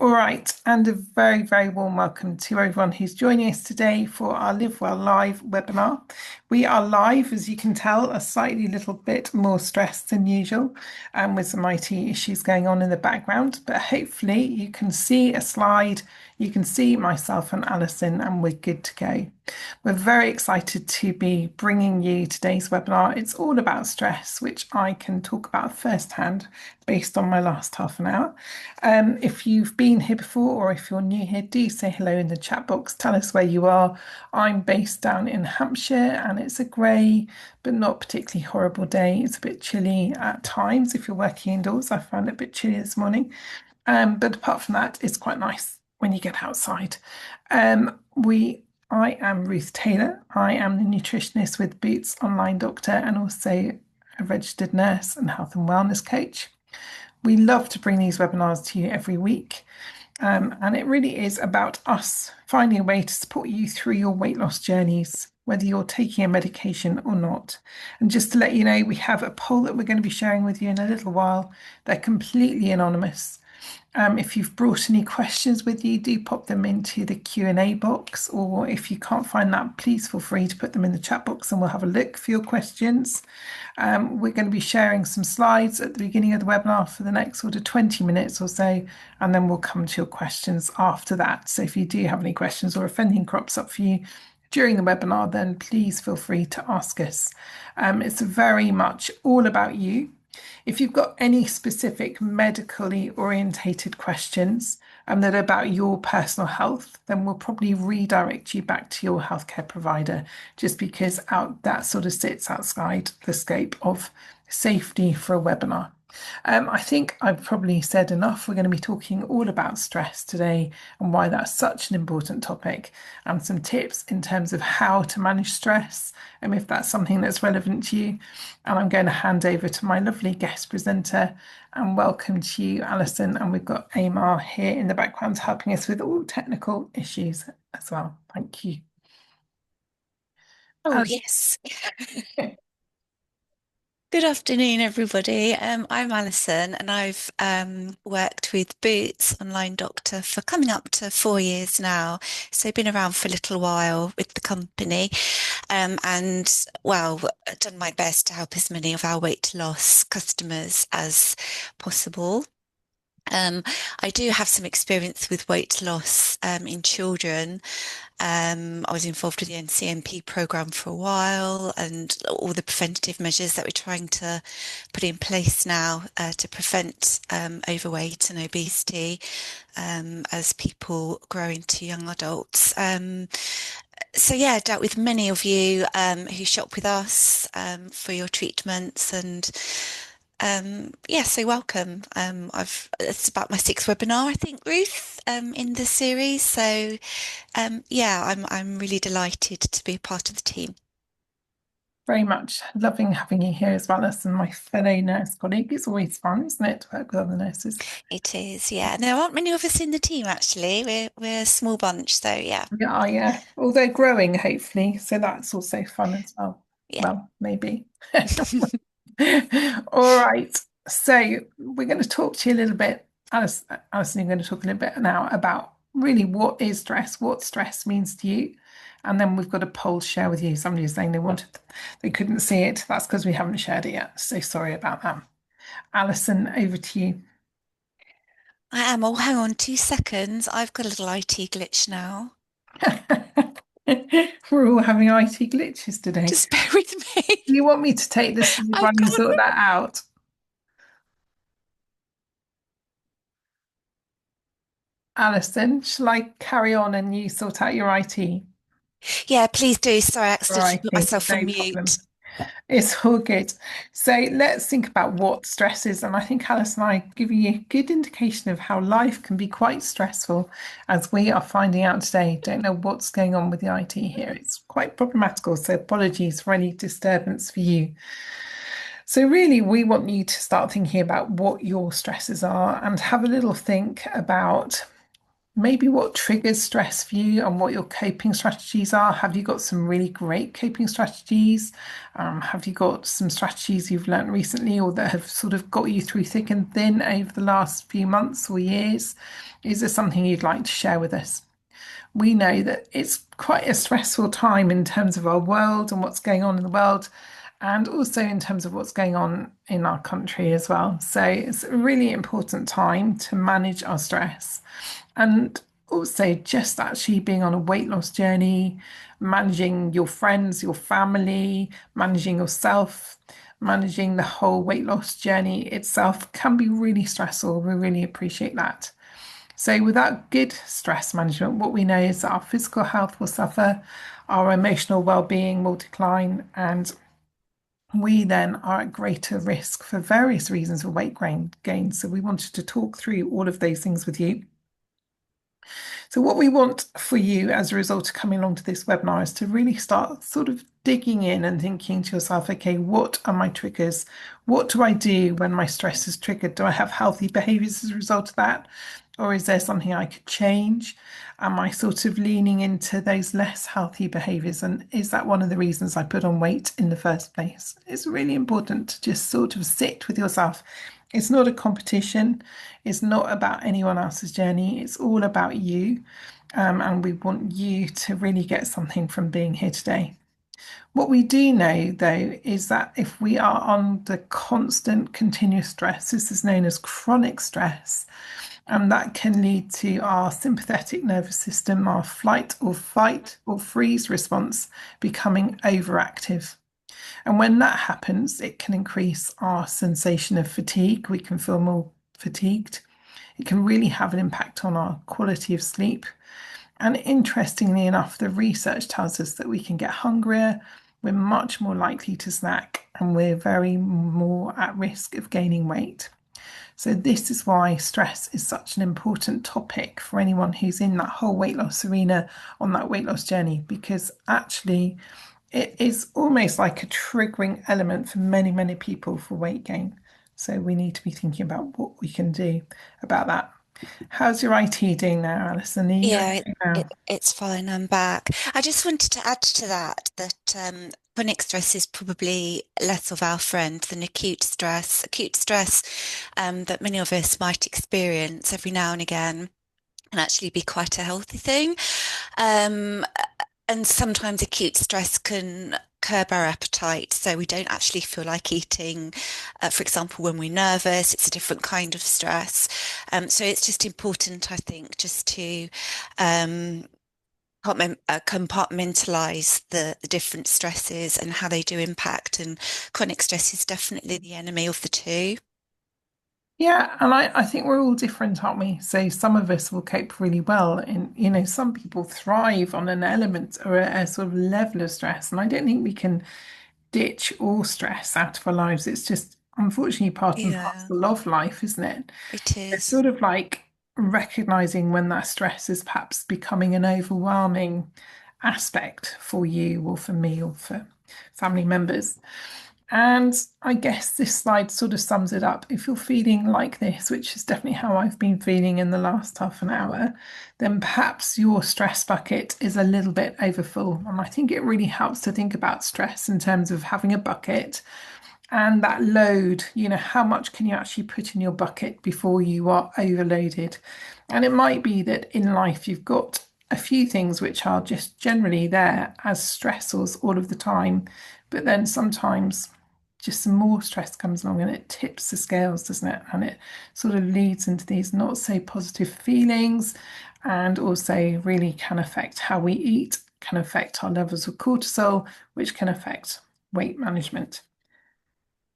All right, and a very, very warm welcome to everyone who's joining us today for our Live Well Live webinar. We are live, as you can tell, a slightly little bit more stressed than usual, and with some IT issues going on in the background, but hopefully you can see a slide, you can see myself and Alison, and we're good to go. We're very excited to be bringing you today's webinar. It's all about stress, which I can talk about firsthand based on my last half an hour. If you've been here before or if you're new here, do say hello in the chat box. Tell us where you are. I'm based down in Hampshire and it's a grey but not particularly horrible day. It's a bit chilly at times if you're working indoors. I found it a bit chilly this morning. But apart from that, it's quite nice when you get outside. I am Ruth Taylor. I am the nutritionist with Boots Online Doctor and also a registered nurse and health and wellness coach. We love to bring these webinars to you every week. And it really is about us finding a way to support you through your weight loss journeys, whether you're taking a medication or not. And just to let you know, we have a poll that we're going to be sharing with you in a little while. They're completely anonymous. If you've brought any questions with you, do pop them into the Q&A box, or if you can't find that, please feel free to put them in the chat box and we'll have a look for your questions. We're going to be sharing some slides at the beginning of the webinar for the next sort of 20 minutes or so, and then we'll come to your questions after that. So if you do have any questions or if anything crops up for you during the webinar, then please feel free to ask us. It's very much all about you. If you've got any specific medically orientated questions that are about your personal health, then we'll probably redirect you back to your healthcare provider, just because that sort of sits outside the scope of safety for a webinar. I think I've probably said enough. We're going to be talking all about stress today and why that's such an important topic, and some tips in terms of how to manage stress and if that's something that's relevant to you. And I'm going to hand over to my lovely guest presenter and welcome to you, Alison. And we've got Amar here in the background helping us with all technical issues as well. Thank you. Oh, yes. Good afternoon, everybody. I'm Alison, and I've worked with Boots Online Doctor for coming up to 4 years now. So been around for a little while with the company, and well, done my best to help as many of our weight loss customers as possible. Um, I do have some experience with weight loss in children. I was involved with the NCMP program for a while and all the preventative measures that we're trying to put in place now to prevent overweight and obesity as people grow into young adults. So yeah, I dealt with many of you who shop with us for your treatments and yeah, so welcome. It's about my sixth webinar, I think, Ruth, in the series. So yeah, I'm really delighted to be a part of the team. Very much loving having you here as well as my fellow nurse colleague. It's always fun, isn't it, to work with other nurses? It is, yeah. There aren't many of us in the team actually. We're a small bunch, so yeah. Yeah, yeah. Although growing, hopefully. So that's also fun as well. Yeah. Well, maybe. All right. So we're going to talk to you a little bit, Alison, you're going to talk a little bit now about really what is stress, what stress means to you. And then we've got a poll to share with you. Somebody was saying they couldn't see it. That's because we haven't shared it yet. So sorry about that. Alison, over to you. I am. Oh, hang on 2 seconds. I've got a little IT glitch now. We're all having IT glitches today. Just bear with me. Do you want me to take this lead I've while you got sort that out? Alison, shall I carry on and you sort out your IT? Yeah, please do. Sorry, I All accidentally put righty, myself on no problem. mute. It's all good. So let's think about what stress is. And I think Alice and I give you a good indication of how life can be quite stressful, as we are finding out today. Don't know what's going on with the IT here. It's quite problematical. So apologies for any disturbance for you. So really, we want you to start thinking about what your stresses are and have a little think about maybe what triggers stress for you and what your coping strategies are. Have you got some really great coping strategies? Have you got some strategies you've learned recently or that have sort of got you through thick and thin over the last few months or years? Is there something you'd like to share with us? We know that it's quite a stressful time in terms of our world and what's going on in the world, and also in terms of what's going on in our country as well. So it's a really important time to manage our stress. And also, just actually being on a weight loss journey, managing your friends, your family, managing yourself, managing the whole weight loss journey itself can be really stressful. We really appreciate that. So, without good stress management, what we know is that our physical health will suffer, our emotional well-being will decline, and we then are at greater risk for various reasons for gain. So, we wanted to talk through all of those things with you. So, what we want for you as a result of coming along to this webinar is to really start sort of digging in and thinking to yourself, okay, what are my triggers? What do I do when my stress is triggered? Do I have healthy behaviors as a result of that? Or is there something I could change? Am I sort of leaning into those less healthy behaviors? And is that one of the reasons I put on weight in the first place? It's really important to just sort of sit with yourself. It's not a competition. It's not about anyone else's journey. It's all about you. And we want you to really get something from being here today. What we do know, though, is that if we are under constant, continuous stress, this is known as chronic stress, and that can lead to our sympathetic nervous system, our flight or fight or freeze response becoming overactive. And when that happens, it can increase our sensation of fatigue. We can feel more fatigued. It can really have an impact on our quality of sleep. And interestingly enough, the research tells us that we can get hungrier, we're much more likely to snack, and we're very more at risk of gaining weight. So, this is why stress is such an important topic for anyone who's in that whole weight loss arena on that weight loss journey, because actually, it is almost like a triggering element for many, many people for weight gain. So, we need to be thinking about what we can do about that. How's your IT doing now, Alison? Are you Yeah, okay now? it's fine. I'm back. I just wanted to add to that chronic stress is probably less of our friend than acute stress. Acute stress that many of us might experience every now and again can actually be quite a healthy thing. Um, and sometimes acute stress can curb our appetite, so we don't actually feel like eating. For example, when we're nervous, it's a different kind of stress. So it's just important, I think, just to um, compartmentalize the different stresses and how they do impact. And chronic stress is definitely the enemy of the two. Yeah, and I think we're all different, aren't we? So some of us will cope really well, and some people thrive on an element or a sort of level of stress. And I don't think we can ditch all stress out of our lives. It's just unfortunately part and Yeah, parcel of life, isn't it? it It's is. sort of like recognizing when that stress is perhaps becoming an overwhelming aspect for you or for me or for family members. And I guess this slide sort of sums it up. If you're feeling like this, which is definitely how I've been feeling in the last half an hour, then perhaps your stress bucket is a little bit overfull. And I think it really helps to think about stress in terms of having a bucket and that load, how much can you actually put in your bucket before you are overloaded? And it might be that in life you've got a few things which are just generally there as stressors all of the time, but then sometimes just some more stress comes along and it tips the scales, doesn't it? And it sort of leads into these not so positive feelings and also really can affect how we eat, can affect our levels of cortisol, which can affect weight management.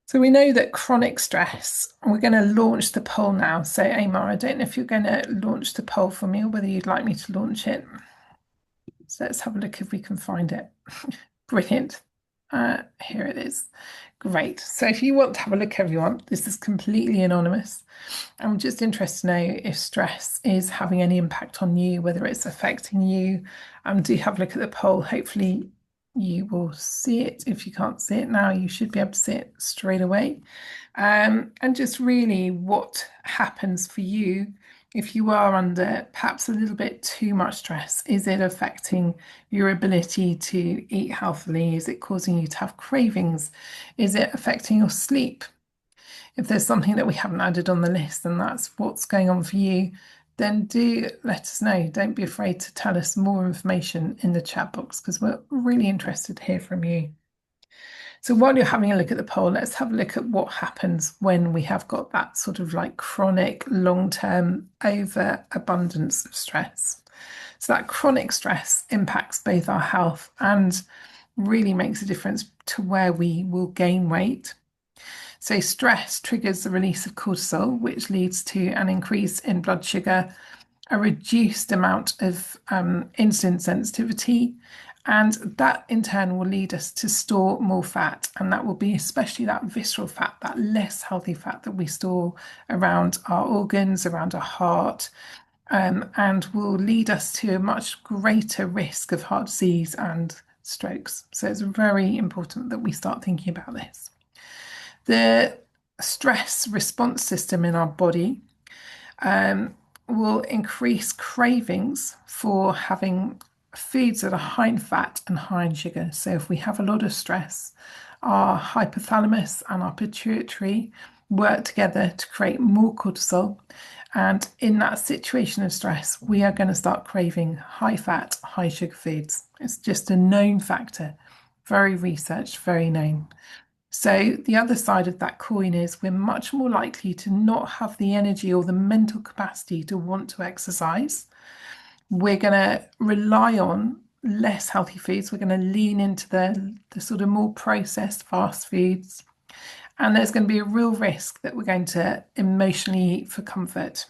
So we know that chronic stress, we're going to launch the poll now. So, Amar, I don't know if you're going to launch the poll for me or whether you'd like me to launch it. So let's have a look if we can find it. Brilliant. Here it is. Great. So if you want to have a look, everyone, this is completely anonymous. I'm just interested to know if stress is having any impact on you, whether it's affecting you. Do have a look at the poll. Hopefully you will see it. If you can't see it now, you should be able to see it straight away. And just really what happens for you if you are under perhaps a little bit too much stress, is it affecting your ability to eat healthily? Is it causing you to have cravings? Is it affecting your sleep? If there's something that we haven't added on the list and that's what's going on for you, then do let us know. Don't be afraid to tell us more information in the chat box because we're really interested to hear from you. So while you're having a look at the poll, let's have a look at what happens when we have got that sort of like chronic, long-term overabundance of stress. So that chronic stress impacts both our health and really makes a difference to where we will gain weight. So stress triggers the release of cortisol, which leads to an increase in blood sugar, a reduced amount of insulin sensitivity, and that in turn will lead us to store more fat. And that will be especially that visceral fat, that less healthy fat that we store around our organs, around our heart, and will lead us to a much greater risk of heart disease and strokes. So it's very important that we start thinking about this. The stress response system in our body will increase cravings for having foods that are high in fat and high in sugar. So if we have a lot of stress, our hypothalamus and our pituitary work together to create more cortisol. And in that situation of stress, we are going to start craving high fat, high sugar foods. It's just a known factor, very researched, very known. So the other side of that coin is we're much more likely to not have the energy or the mental capacity to want to exercise. We're going to rely on less healthy foods. We're going to lean into the sort of more processed fast foods. And there's going to be a real risk that we're going to emotionally eat for comfort.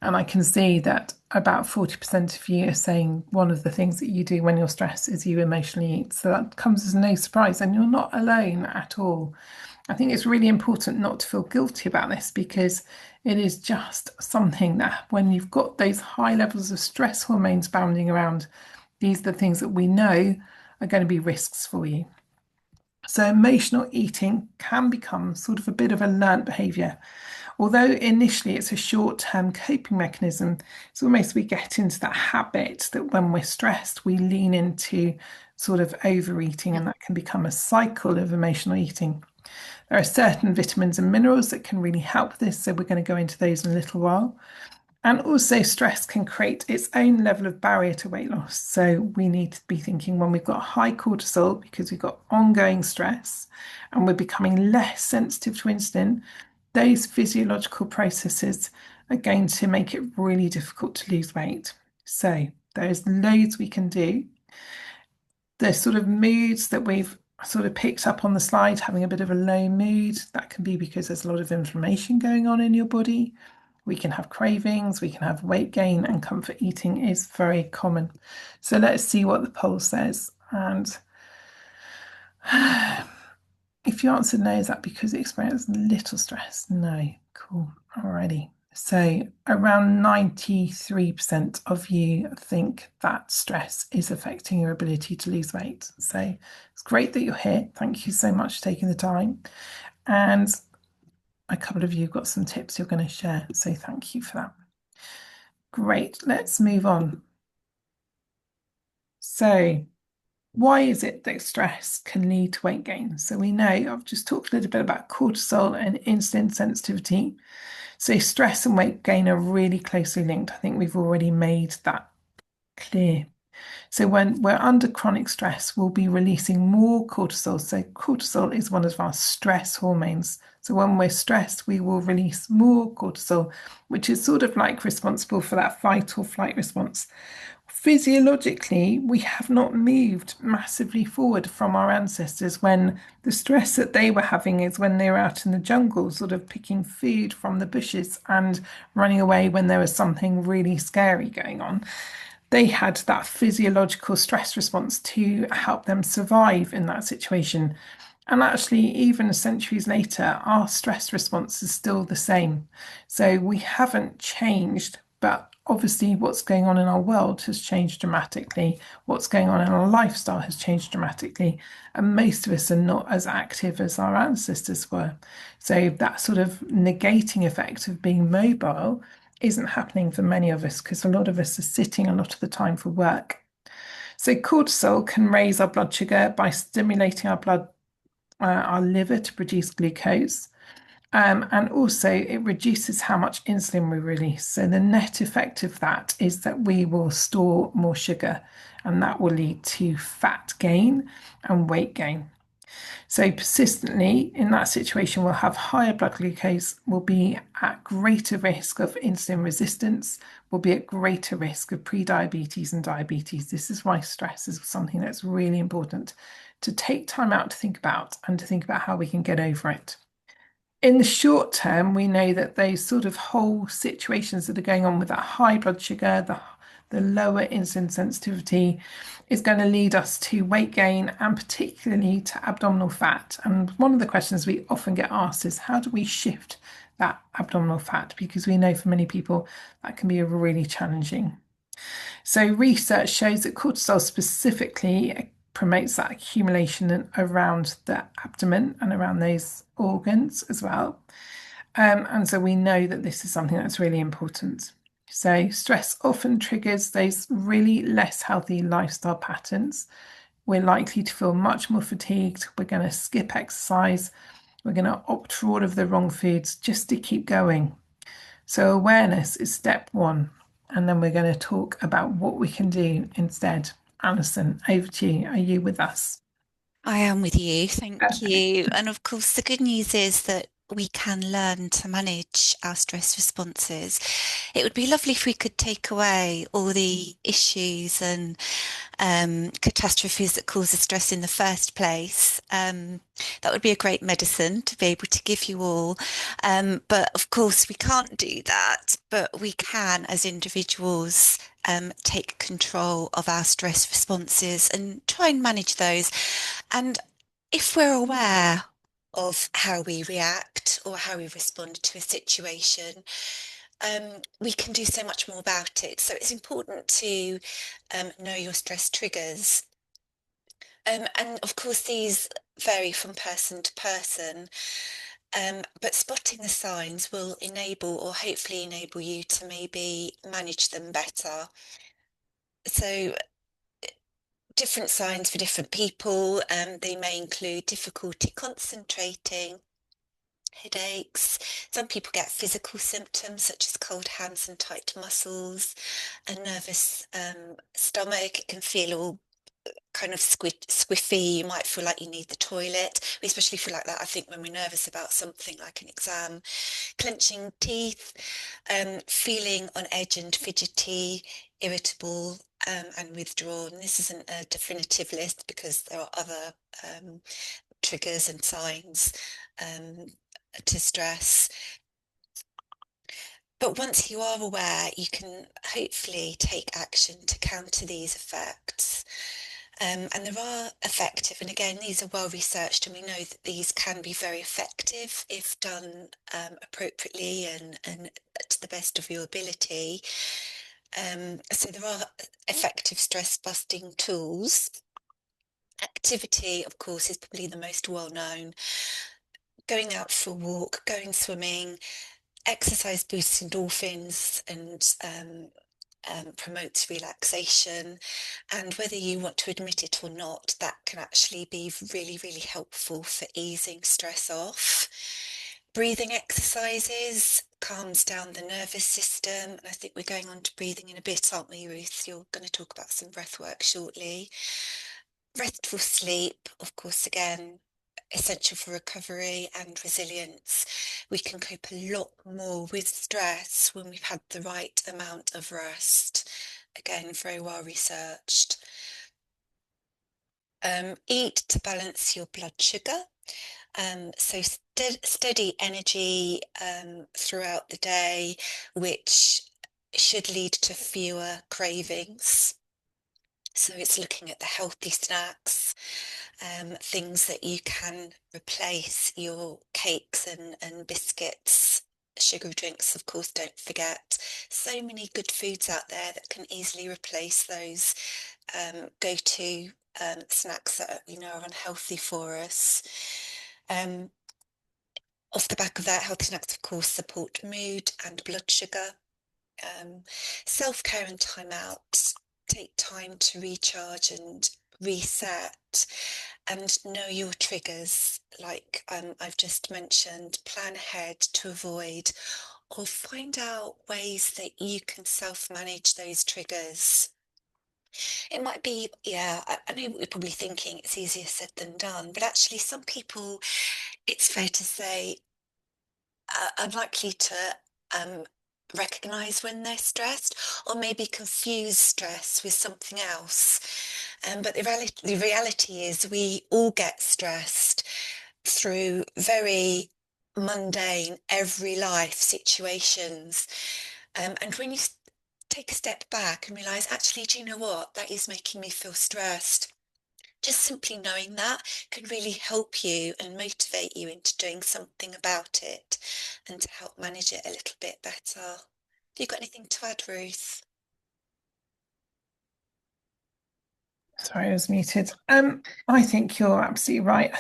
And I can see that about 40% of you are saying one of the things that you do when you're stressed is you emotionally eat. So that comes as no surprise, and you're not alone at all. I think it's really important not to feel guilty about this because it is just something that when you've got those high levels of stress hormones bounding around, these are the things that we know are going to be risks for you. So emotional eating can become sort of a bit of a learnt behaviour. Although initially it's a short-term coping mechanism, it's almost we get into that habit that when we're stressed, we lean into sort of overeating, and that can become a cycle of emotional eating. There are certain vitamins and minerals that can really help this, so we're going to go into those in a little while. And also, stress can create its own level of barrier to weight loss. So, we need to be thinking when we've got high cortisol because we've got ongoing stress and we're becoming less sensitive to insulin, those physiological processes are going to make it really difficult to lose weight. So, there's loads we can do. The sort of moods that we've sort of picked up on the slide, having a bit of a low mood, that can be because there's a lot of inflammation going on in your body. We can have cravings, we can have weight gain, and comfort eating is very common. So let's see what the poll says. And if you answered no, is that because you experienced little stress? No. Cool. Alrighty. So around 93% of you think that stress is affecting your ability to lose weight. So it's great that you're here. Thank you so much for taking the time. And a couple of you have got some tips you're going to share. So thank you for that. Great. Let's move on. So why is it that stress can lead to weight gain? So we know I've just talked a little bit about cortisol and insulin sensitivity. So stress and weight gain are really closely linked. I think we've already made that clear. So when we're under chronic stress, we'll be releasing more cortisol. So cortisol is one of our stress hormones. So when we're stressed, we will release more cortisol, which is sort of like responsible for that fight or flight response. Physiologically, we have not moved massively forward from our ancestors when the stress that they were having is when they were out in the jungle, sort of picking food from the bushes and running away when there was something really scary going on. They had that physiological stress response to help them survive in that situation. And actually, even centuries later, our stress response is still the same. So we haven't changed, but obviously, what's going on in our world has changed dramatically. What's going on in our lifestyle has changed dramatically. And most of us are not as active as our ancestors were. So that sort of negating effect of being mobile isn't happening for many of us because a lot of us are sitting a lot of the time for work. So cortisol can raise our blood sugar by stimulating our liver to produce glucose. And also, it reduces how much insulin we release. So, the net effect of that is that we will store more sugar, and that will lead to fat gain and weight gain. So, persistently in that situation, we'll have higher blood glucose, will be at greater risk of insulin resistance, will be at greater risk of prediabetes and diabetes. This is why stress is something that's really important to take time out to think about and to think about how we can get over it. In the short term, we know that those sort of whole situations that are going on with that high blood sugar, the lower insulin sensitivity, is going to lead us to weight gain and particularly to abdominal fat. And one of the questions we often get asked is how do we shift that abdominal fat? Because we know for many people that can be really challenging. So, research shows that cortisol specifically promotes that accumulation around the abdomen and around those organs as well. And so, we know that this is something that's really important. So, stress often triggers those really less healthy lifestyle patterns. We're likely to feel much more fatigued. We're going to skip exercise. We're going to opt for all of the wrong foods just to keep going. So, awareness is step one. And then we're going to talk about what we can do instead. Alison, over to you. Are you with us? I am with you, thank Perfect. you. And of course, the good news is that we can learn to manage our stress responses. It would be lovely if we could take away all the issues and catastrophes that cause us stress in the first place. That would be a great medicine to be able to give you all. But of course, we can't do that, but we can, as individuals, take control of our stress responses and try and manage those. And if we're aware of how we react or how we respond to a situation, we can do so much more about it. So it's important to know your stress triggers. And of course, these vary from person to person, but spotting the signs will enable or hopefully enable you to maybe manage them better. So different signs for different people. They may include difficulty concentrating, headaches. Some people get physical symptoms such as cold hands and tight muscles, a nervous stomach. It can feel all kind of squiffy. You might feel like you need the toilet. We especially feel like that, I think, when we're nervous about something like an exam. Clenching teeth, feeling on edge and fidgety, irritable, and withdrawn. This isn't a definitive list because there are other triggers and signs um, to stress. But once you are aware, you can hopefully take action to counter these effects. And there are effective, and again, these are well researched, and we know that these can be very effective if done appropriately and to the best of your ability. So there are effective stress busting tools. Activity, of course, is probably the most well known. Going out for a walk, going swimming, exercise boosts endorphins and promotes relaxation. And whether you want to admit it or not, that can actually be really, really helpful for easing stress off. Breathing exercises calms down the nervous system. And I think we're going on to breathing in a bit, aren't we, Ruth? You're going to talk about some breath work shortly. Restful sleep, of course, again, essential for recovery and resilience. We can cope a lot more with stress when we've had the right amount of rest. Again, very well researched. Eat to balance your blood sugar. So steady energy throughout the day, which should lead to fewer cravings. So it's looking at the healthy snacks, things that you can replace your cakes and biscuits, sugar drinks, of course, don't forget. So many good foods out there that can easily replace those go-to snacks that are unhealthy for us. Um, Off the back of that, healthy snacks, of course, support mood and blood sugar. um, self-care and time out. Take time to recharge and reset and know your triggers. Like I've just mentioned, plan ahead to avoid or find out ways that you can self-manage those triggers. It might be, yeah, I know what you're probably thinking it's easier said than done, but actually, some people, it's fair to say, are likely to um, recognize when they're stressed or maybe confuse stress with something else. But the reality is, we all get stressed through very mundane, every life situations. And when you take a step back and realize, actually, do you know what? That is making me feel stressed. Just simply knowing that can really help you and motivate you into doing something about it and to help manage it a little bit better. Have you got anything to add, Ruth? Sorry, I was muted. I think you're absolutely right. I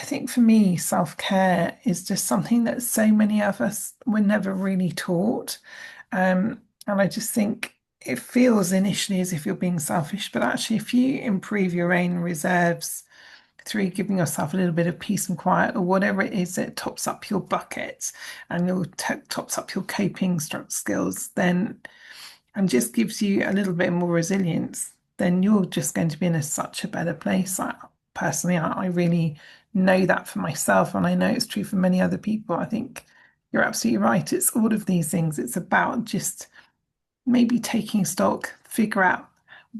think for me, self-care is just something that so many of us were never really taught. And I just think it feels initially as if you're being selfish, but actually, if you improve your own reserves through giving yourself a little bit of peace and quiet, or whatever it is that tops up your bucket and tops up your coping skills, then and just gives you a little bit more resilience, then you're just going to be in such a better place. Personally, I really know that for myself, and I know it's true for many other people. I think you're absolutely right. It's all of these things. It's about just maybe taking stock, figure out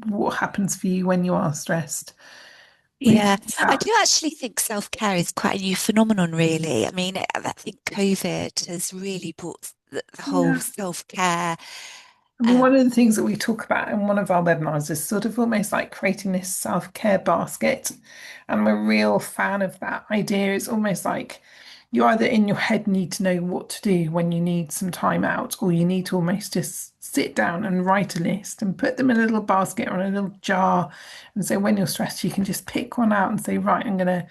what happens for you when you are stressed. Really Yeah, I out. do actually think self-care is quite a new phenomenon, really. I mean, I think COVID has really brought the whole Yeah. self-care. I mean, Um, one of the things that we talk about in one of our webinars is sort of almost like creating this self-care basket. And I'm a real fan of that idea. It's almost like you either in your head need to know what to do when you need some time out, or you need to almost just sit down and write a list and put them in a little basket or in a little jar. And so when you're stressed, you can just pick one out and say, right, I'm going to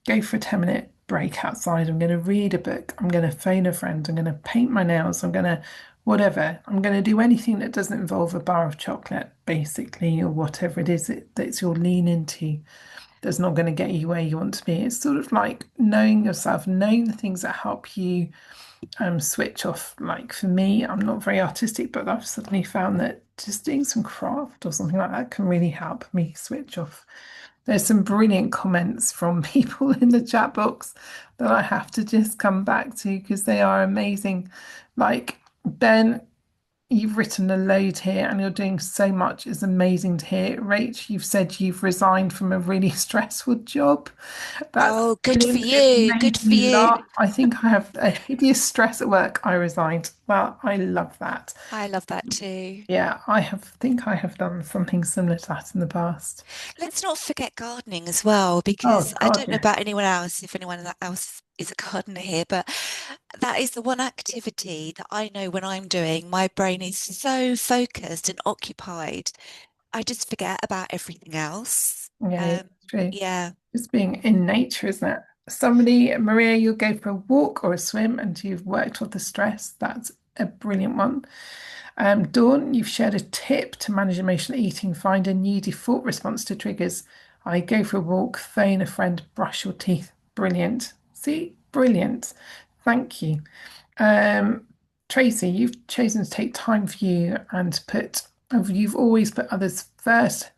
go for a 10-minute break outside. I'm going to read a book. I'm going to phone a friend. I'm going to paint my nails. I'm going to whatever. I'm going to do anything that doesn't involve a bar of chocolate, basically, or whatever it is that's your lean into that's not going to get you where you want to be. It's sort of like knowing yourself, knowing the things that help you switch off. Like for me, I'm not very artistic, but I've suddenly found that just doing some craft or something like that can really help me switch off. There's some brilliant comments from people in the chat box that I have to just come back to because they are amazing. Like, Ben, you've written a load here and you're doing so much. It's amazing to hear. Rach, you've said you've resigned from a really stressful job. That's oh, good for brilliant. It you. Good made for me you. laugh. I think I have a hideous stress at work. I resigned. Well, I love that. I love that too. Yeah, think I have done something similar to that in the past. Let's not forget gardening as well, Oh because I God, don't know yes. about anyone else, if anyone else is a gardener here, but that is the one activity that I know when I'm doing, my brain is so focused and occupied, I just forget about everything else. Yeah, yeah, Um, it's true. yeah. Just being in nature, isn't it? Somebody, Maria, you'll go for a walk or a swim and you've worked off the stress. That's a brilliant one. Dawn, you've shared a tip to manage emotional eating. Find a new default response to triggers. I go for a walk, phone a friend, brush your teeth. Brilliant. See, brilliant. Thank you. Um, Tracy, you've chosen to take time for you and you've always put others first.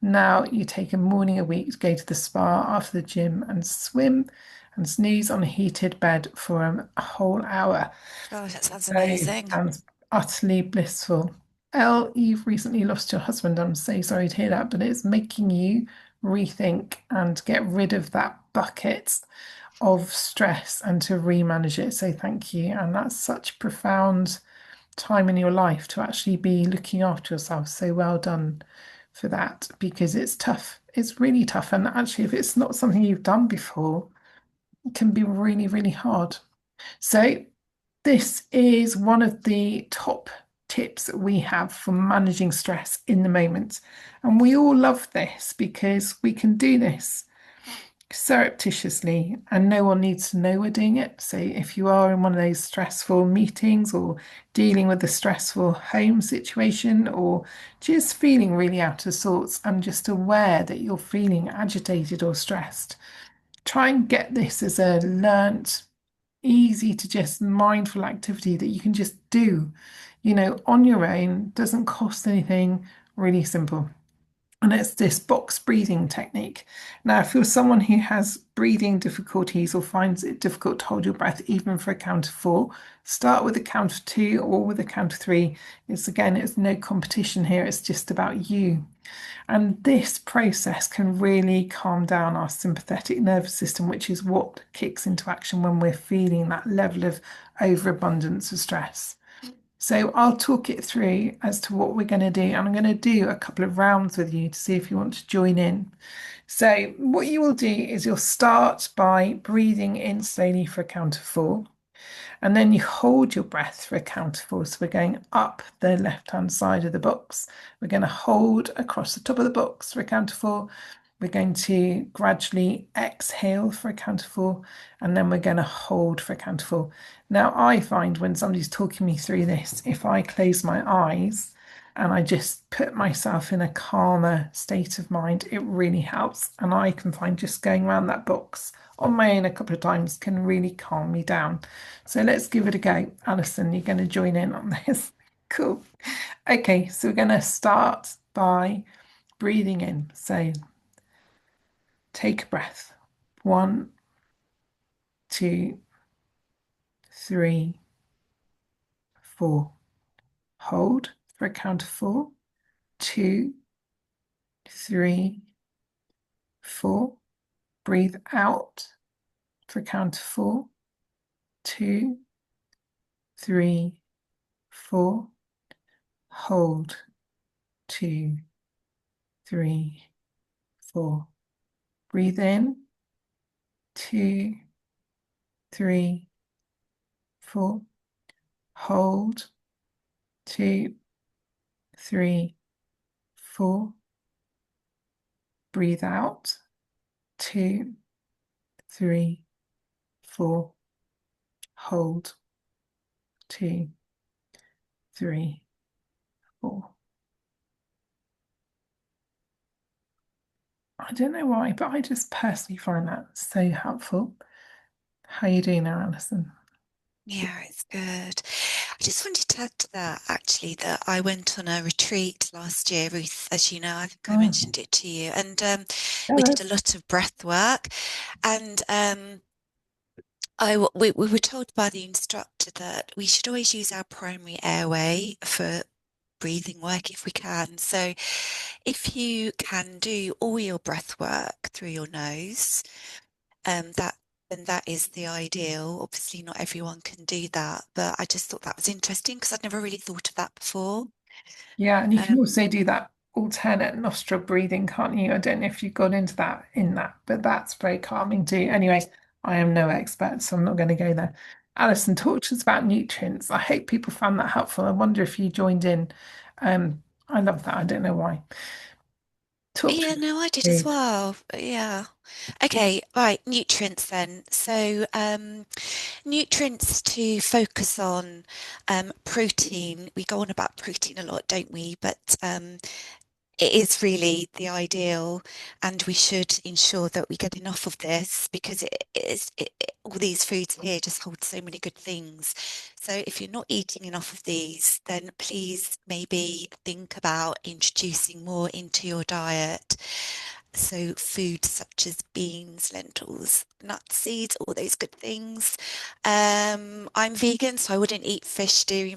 Now you take a morning a week to go to the spa after the gym and swim and snooze on a heated bed for a whole hour. Oh, that sounds So amazing. sounds utterly blissful. Elle, you've recently lost your husband. I'm so sorry to hear that, but it's making you rethink and get rid of that bucket of stress and to remanage it. So thank you. And that's such profound time in your life to actually be looking after yourself. So well done for that because it's tough. It's really tough. And actually, if it's not something you've done before, it can be really, really hard. So this is one of the top tips that we have for managing stress in the moment. And we all love this because we can do this surreptitiously, and no one needs to know we're doing it. So if you are in one of those stressful meetings or dealing with a stressful home situation or just feeling really out of sorts and just aware that you're feeling agitated or stressed, try and get this as a learnt, easy to just mindful activity that you can just do, on your own, doesn't cost anything, really simple. And it's this box breathing technique. Now, if you're someone who has breathing difficulties or finds it difficult to hold your breath even for a count of four, start with a count of two or with a count of three. It's no competition here, it's just about you. And this process can really calm down our sympathetic nervous system, which is what kicks into action when we're feeling that level of overabundance of stress. So I'll talk it through as to what we're going to do, and I'm going to do a couple of rounds with you to see if you want to join in. So what you will do is you'll start by breathing in slowly for a count of four. And then you hold your breath for a count of four. So we're going up the left-hand side of the box. We're going to hold across the top of the box for a count of four. We're going to gradually exhale for a count of four, and then we're going to hold for a count of four. Now, I find when somebody's talking me through this, if I close my eyes and I just put myself in a calmer state of mind, it really helps. And I can find just going around that box on my own a couple of times can really calm me down. So let's give it a go. Alison, you're going to join in on this. Cool. Okay, so we're going to start by breathing in. So take a breath. One, two, three, four. Hold for a count of four. Two, three, four. Breathe out for a count of four. Two, three, four. Hold. Two, three, four. Breathe in. Two, three, four. Hold. Two, three, four. Breathe out. Two, three, four. Hold. Two, three, four. I don't know why, but I just personally find that so helpful. How are you doing now, Alison? Yeah, it's good. I just wanted to add to that actually that I went on a retreat last year, Ruth, as you know, I think I Oh, mentioned it to you, and we did a jealous. lot of breath work, and we were told by the instructor that we should always use our primary airway for breathing work if we can. So if you can do all your breath work through your nose, that then that is the ideal. Obviously, not everyone can do that, but I just thought that was interesting because I'd never really thought of that before. Yeah, and you can Um, also do that alternate nostril breathing, can't you? I don't know if you've got into that in that, but that's very calming too. Anyway, I am no expert, so I'm not going to go there. Alison, talk to us about nutrients. I hope people found that helpful. I wonder if you joined in. I love that. I don't know why. Talk to yeah, us. no, I did as Food. well. Yeah. Okay, right, nutrients then. So, nutrients to focus on protein. We go on about protein a lot, don't we? But it is really the ideal, and we should ensure that we get enough of this because all these foods here just hold so many good things. So if you're not eating enough of these, then please maybe think about introducing more into your diet. So foods such as beans, lentils, nuts, seeds, all those good things. I'm vegan, so I wouldn't eat fish, dairy,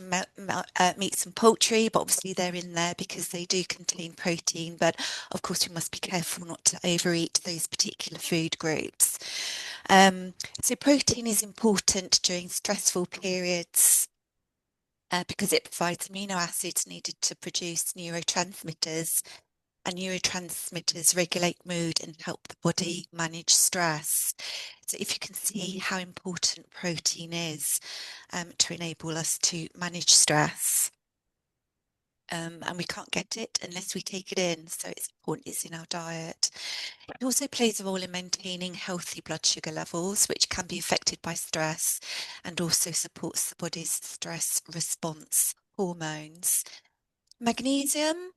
meats, and poultry, but obviously they're in there because they do contain protein. But of course, we must be careful not to overeat those particular food groups. So protein is important during stressful periods. Because it provides amino acids needed to produce neurotransmitters, and neurotransmitters regulate mood and help the body manage stress. So, if you can see how important protein is to enable us to manage stress, and we can't get it unless we take it in. So, it's important it's in our diet. It also plays a role in maintaining healthy blood sugar levels, which can be affected by stress, and also supports the body's stress response hormones. Magnesium,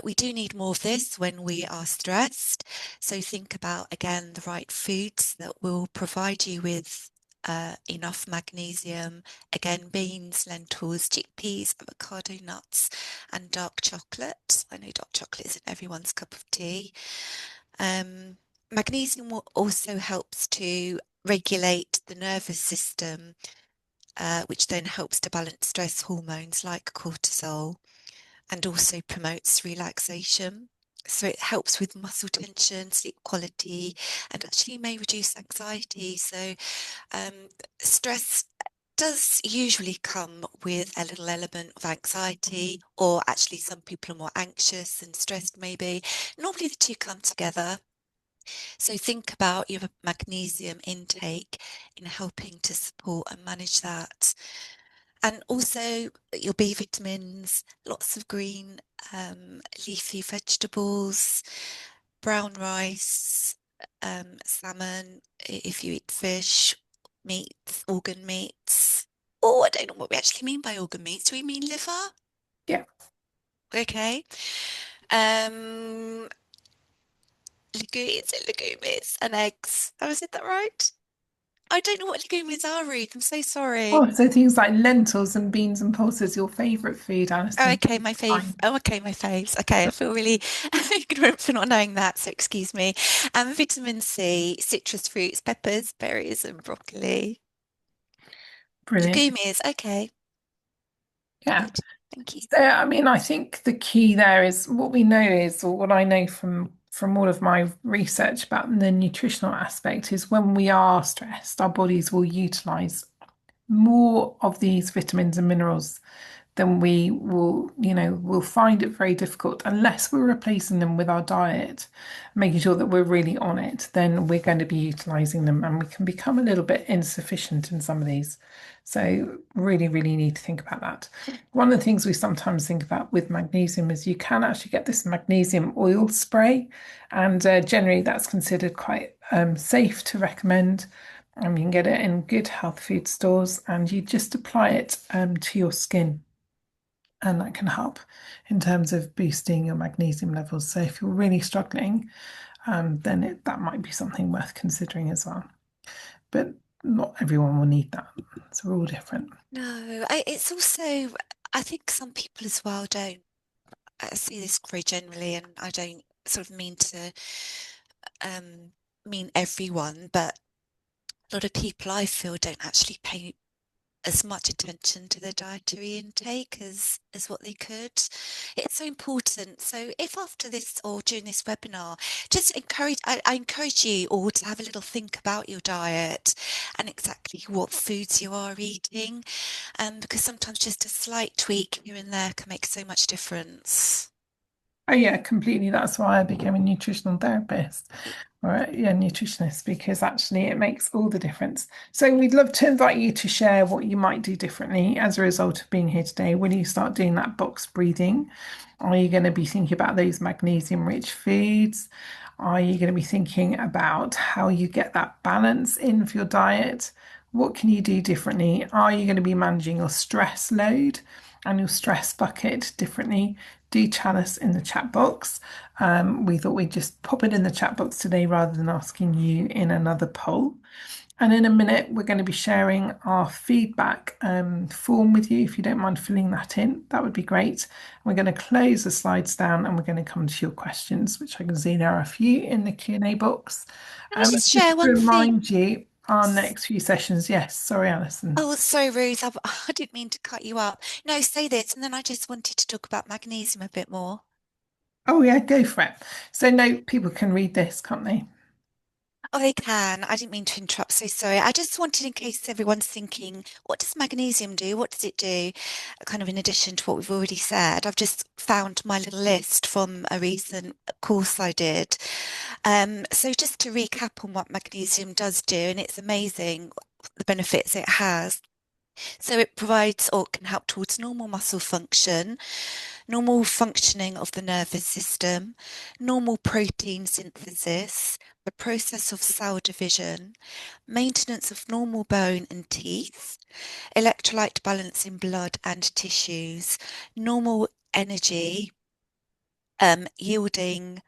we do need more of this when we are stressed. So think about, again, the right foods that will provide you with enough magnesium. Again, beans, lentils, chickpeas, avocado nuts, and dark chocolate. I know dark chocolate isn't everyone's cup of tea. Um, Magnesium also helps to regulate the nervous system, which then helps to balance stress hormones like cortisol and also promotes relaxation. So it helps with muscle tension, sleep quality, and actually may reduce anxiety. So um, stress does usually come with a little element of anxiety, or actually some people are more anxious and stressed maybe. Normally the two come together. So think about your magnesium intake in helping to support and manage that. And also your B vitamins, lots of green leafy vegetables, brown rice, salmon, if you eat fish, meats, organ meats. Oh, I don't know what we actually mean by organ meats. Do we mean liver? Yeah. Okay. Legumes, legumes and eggs. Have I said that right? I don't know what legumes are, Ruth. I'm so sorry. Oh, so things like lentils and beans and pulses, your favourite food, Oh, Alison. okay, my fave. Fine. Oh, okay, my faves. Okay, I feel really ignorant for not knowing that, so excuse me. Vitamin C, citrus fruits, peppers, berries, and broccoli. Brilliant. Legumes. Okay, Yeah. good. Thank you. So, I mean, I think the key there is what we know is, or what I know from all of my research about the nutritional aspect is when we are stressed, our bodies will utilize more of these vitamins and minerals then we will, we'll find it very difficult unless we're replacing them with our diet, making sure that we're really on it, then we're going to be utilizing them and we can become a little bit insufficient in some of these. So really, really need to think about that. One of the things we sometimes think about with magnesium is you can actually get this magnesium oil spray, and generally that's considered quite safe to recommend. And you can get it in good health food stores, and you just apply it to your skin and that can help in terms of boosting your magnesium levels. So if you're really struggling, then that might be something worth considering as well. But not everyone will need that. So we're all different. No, it's also, I think some people as well don't see this very generally, and I don't sort of um, mean everyone, but a lot of people I feel don't actually pay as much attention to their dietary intake as what they could. It's so important. So if after this or during this webinar, I encourage you all to have a little think about your diet and exactly what foods you are eating. Because sometimes just a slight tweak here and there can make so much difference. Oh yeah, completely. That's why I became a nutritional therapist or yeah, nutritionist because actually it makes all the difference. So we'd love to invite you to share what you might do differently as a result of being here today. Will you start doing that box breathing? Are you going to be thinking about those magnesium rich foods? Are you going to be thinking about how you get that balance in for your diet? What can you do differently? Are you going to be managing your stress load and your stress bucket differently? Do tell us in the chat box. We thought we'd just pop it in the chat box today rather than asking you in another poll. And in a minute, we're going to be sharing our feedback form with you. If you don't mind filling that in, that would be great. We're going to close the slides down and we're going to come to your questions, which I can see there are a few in the Q&A box. Can I just Just share to one thing? remind you, our next few sessions, yes, sorry, Alison. Oh, sorry, Ruth. I didn't mean to cut you up. No, say this, and then I just wanted to talk about magnesium a bit more. Oh, yeah, go for it. So, no, people can read this, can't they? Oh, they can. I didn't mean to interrupt. So sorry. I just wanted, in case everyone's thinking, what does magnesium do? What does it do? Kind of in addition to what we've already said, I've just found my little list from a recent course I did. So just to recap on what magnesium does do, and it's amazing the benefits it has. So it provides or can help towards normal muscle function, normal functioning of the nervous system, normal protein synthesis, the process of cell division, maintenance of normal bone and teeth, electrolyte balance in blood and tissues, normal energy, yielding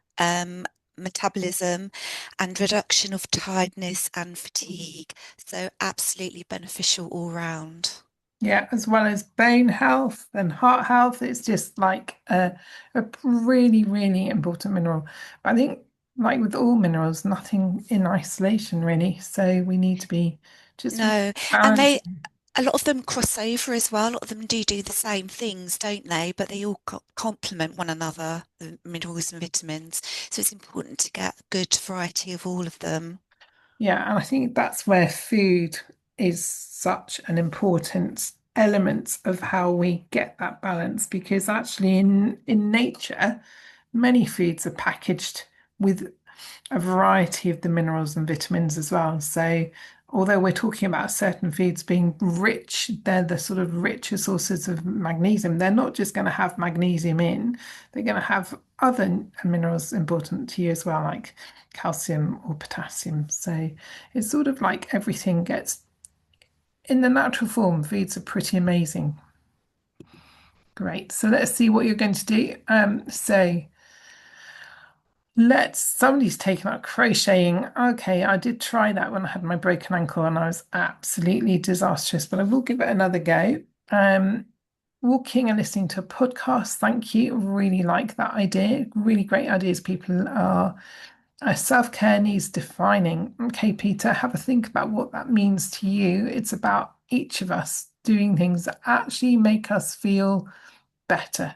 metabolism, and reduction of tiredness and fatigue. So absolutely beneficial all round. Yeah, as well as bone health and heart health. It's just like a really, really important mineral. But I think, like with all minerals, nothing in isolation really. So we need to be just No, and balanced. they a lot of them cross over as well. A lot of them do the same things, don't they? But they all complement one another, the minerals and vitamins. So it's important to get a good variety of all of them. Yeah, and I think that's where food is such an important element of how we get that balance because actually in nature, many foods are packaged with a variety of the minerals and vitamins as well. So, although we're talking about certain foods being rich, they're the sort of richer sources of magnesium. They're not just going to have magnesium in, they're going to have other minerals important to you as well, like calcium or potassium. So, it's sort of like everything gets in the natural form. Foods are pretty amazing. Great. So, let's see what you're going to do. Somebody's taken up crocheting. Okay, I did try that when I had my broken ankle and I was absolutely disastrous, but I will give it another go. Um, Walking and listening to a podcast. Thank you. Really like that idea. Really great ideas. People are self-care needs defining. Okay, Peter, have a think about what that means to you. It's about each of us doing things that actually make us feel better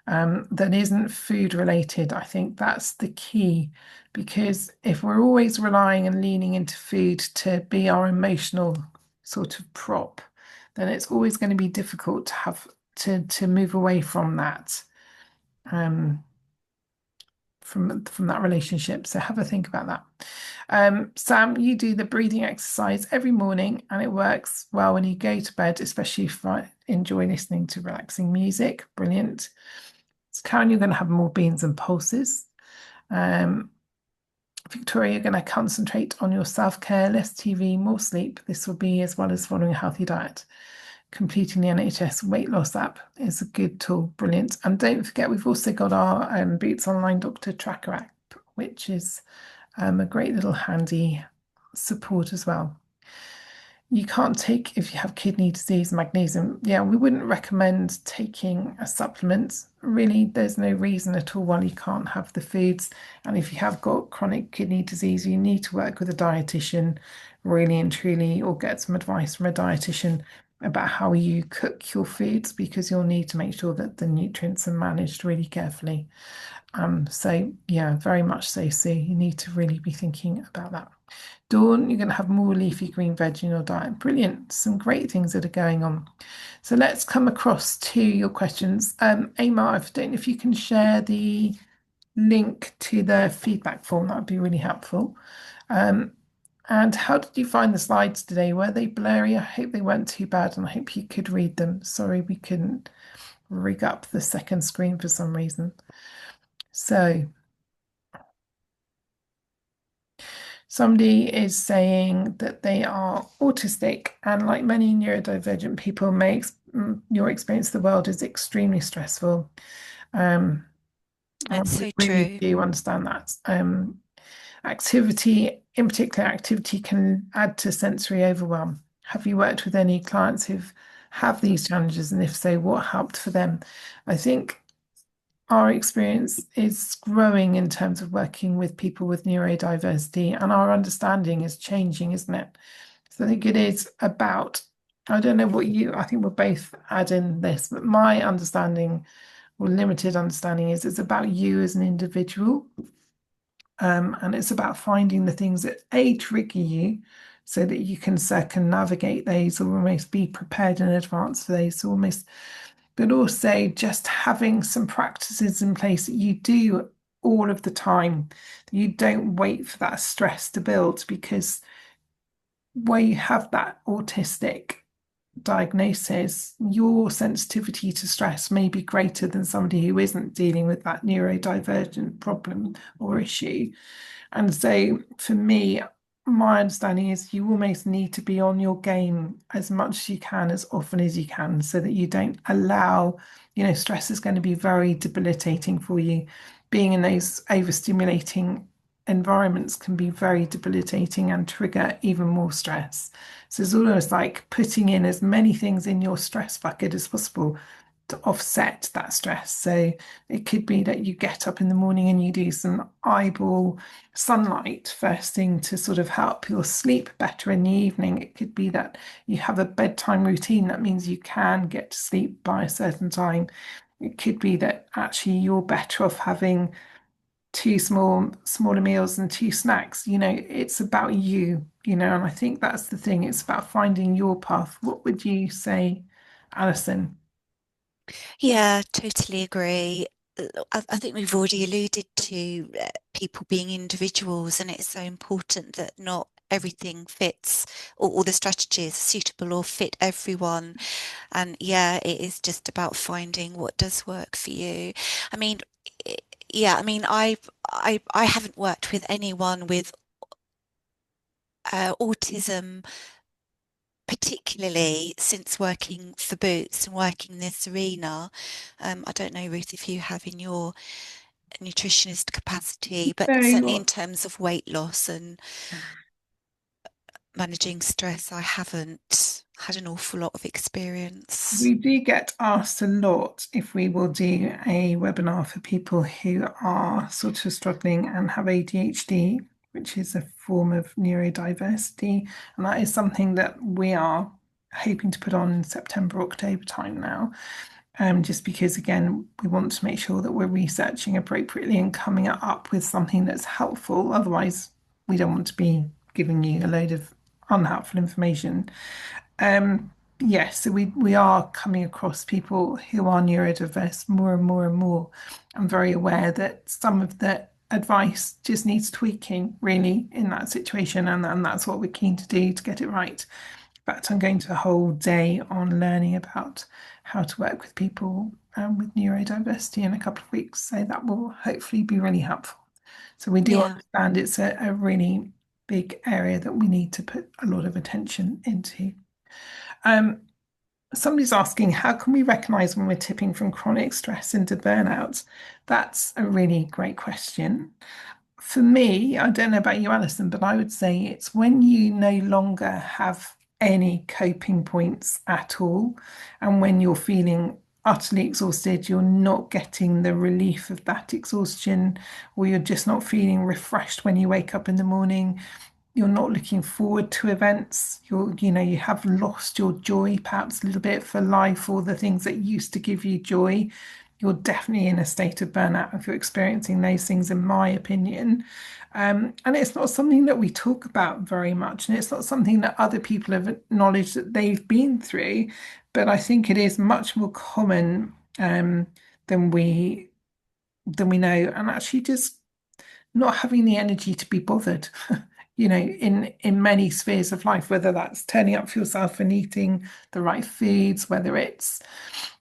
that isn't food related. I think that's the key because if we're always relying and leaning into food to be our emotional sort of prop, then it's always going to be difficult to have to move away from that um, from that relationship. So have a think about that. Sam, you do the breathing exercise every morning, and it works well when you go to bed, especially if I enjoy listening to relaxing music. Brilliant. So Karen, you're going to have more beans and pulses. Um, Victoria, you're going to concentrate on your self-care, less TV, more sleep. This will be as well as following a healthy diet. Completing the NHS weight loss app is a good tool. Brilliant. And don't forget, we've also got our Boots Online Doctor Tracker app, which is a great little handy support as well. You can't take, if you have kidney disease, magnesium. Yeah, we wouldn't recommend taking a supplement. Really, there's no reason at all why you can't have the foods. And if you have got chronic kidney disease, you need to work with a dietitian, really and truly, or get some advice from a dietitian about how you cook your foods because you'll need to make sure that the nutrients are managed really carefully. So yeah, very much so. So you need to really be thinking about that. Dawn, you're going to have more leafy green veg in your diet. Brilliant. Some great things that are going on. So let's come across to your questions. Amar, I don't know if you can share the link to the feedback form. That would be really helpful. Um, and how did you find the slides today? Were they blurry? I hope they weren't too bad and I hope you could read them. Sorry, we couldn't rig up the second screen for some reason. So somebody is saying that they are autistic, and like many neurodivergent people, your experience of the world is extremely stressful. Um, It's we so really true. do understand that. Activity, in particular, activity can add to sensory overwhelm. Have you worked with any clients who've have these challenges, and if so, what helped for them? I think our experience is growing in terms of working with people with neurodiversity, and our understanding is changing, isn't it? So I think it is about, I don't know what I think we'll both add in this, but my understanding or limited understanding is it's about you as an individual. And it's about finding the things that trigger you so that you can circumnavigate those or almost be prepared in advance for those. So almost but also just having some practices in place that you do all of the time. You don't wait for that stress to build because where you have that autistic diagnosis, your sensitivity to stress may be greater than somebody who isn't dealing with that neurodivergent problem or issue. And so for me, my understanding is you almost need to be on your game as much as you can, as often as you can, so that you don't allow, stress is going to be very debilitating for you. Being in those overstimulating environments can be very debilitating and trigger even more stress. So it's almost like putting in as many things in your stress bucket as possible to offset that stress. So it could be that you get up in the morning and you do some eyeball sunlight first thing to sort of help your sleep better in the evening. It could be that you have a bedtime routine that means you can get to sleep by a certain time. It could be that actually you're better off having two smaller meals and two snacks. It's about you, and I think that's the thing. It's about finding your path. What would you say, Alison? Yeah, totally agree. I think we've already alluded to people being individuals, and it's so important that not everything fits, or all the strategies are suitable or fit everyone. And yeah, it is just about finding what does work for you. I mean, i- yeah, I mean, I haven't worked with anyone with autism particularly since working for Boots and working in this arena. I don't know, Ruth, if you have in your nutritionist capacity, but certainly in So terms of weight loss and managing stress, I haven't had an awful lot of experience. we do get asked a lot if we will do a webinar for people who are sort of struggling and have ADHD, which is a form of neurodiversity. And that is something that we are hoping to put on in September, October time now. Just because, again, we want to make sure that we're researching appropriately and coming up with something that's helpful. Otherwise, we don't want to be giving you a load of unhelpful information. Um, yes, so we are coming across people who are neurodiverse more and more and more. I'm very aware that some of the advice just needs tweaking, really, in that situation, and that's what we're keen to do to get it right. In fact, I'm going to a whole day on learning about how to work with people with neurodiversity in a couple of weeks. So that will hopefully be really helpful. So we do Yeah. understand it's a really big area that we need to put a lot of attention into. Um, Somebody's asking, how can we recognize when we're tipping from chronic stress into burnout? That's a really great question. For me, I don't know about you, Alison, but I would say it's when you no longer have any coping points at all, and when you're feeling utterly exhausted, you're not getting the relief of that exhaustion, or you're just not feeling refreshed when you wake up in the morning. You're not looking forward to events. You have lost your joy perhaps a little bit for life or the things that used to give you joy. You're definitely in a state of burnout if you're experiencing those things, in my opinion. And it's not something that we talk about very much, and it's not something that other people have acknowledged that they've been through. But I think it is much more common than we know, and actually just not having the energy to be bothered. In many spheres of life, whether that's turning up for yourself and eating the right foods, whether it's,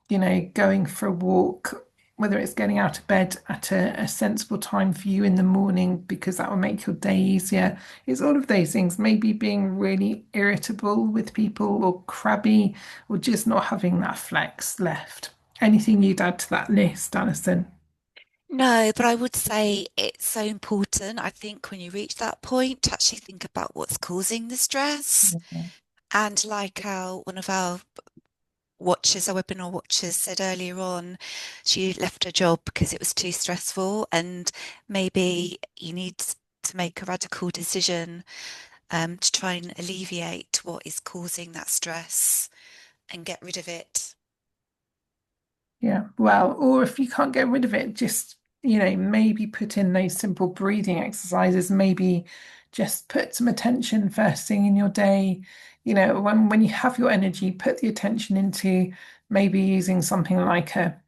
going for a walk, whether it's getting out of bed at a sensible time for you in the morning, because that will make your day easier. It's all of those things, maybe being really irritable with people or crabby or just not having that flex left. Anything you'd add to that list, Alison? No, but I would say it's so important, I think, when you reach that point, to actually think about what's causing the stress. And like one of our watchers, our webinar watchers said earlier on, she left her job because it was too stressful, and maybe you need to make a radical decision to try and alleviate what is causing that stress and get rid of it. Yeah, well, or if you can't get rid of it, just, maybe put in those simple breathing exercises, maybe just put some attention first thing in your day. When you have your energy, put the attention into maybe using something like a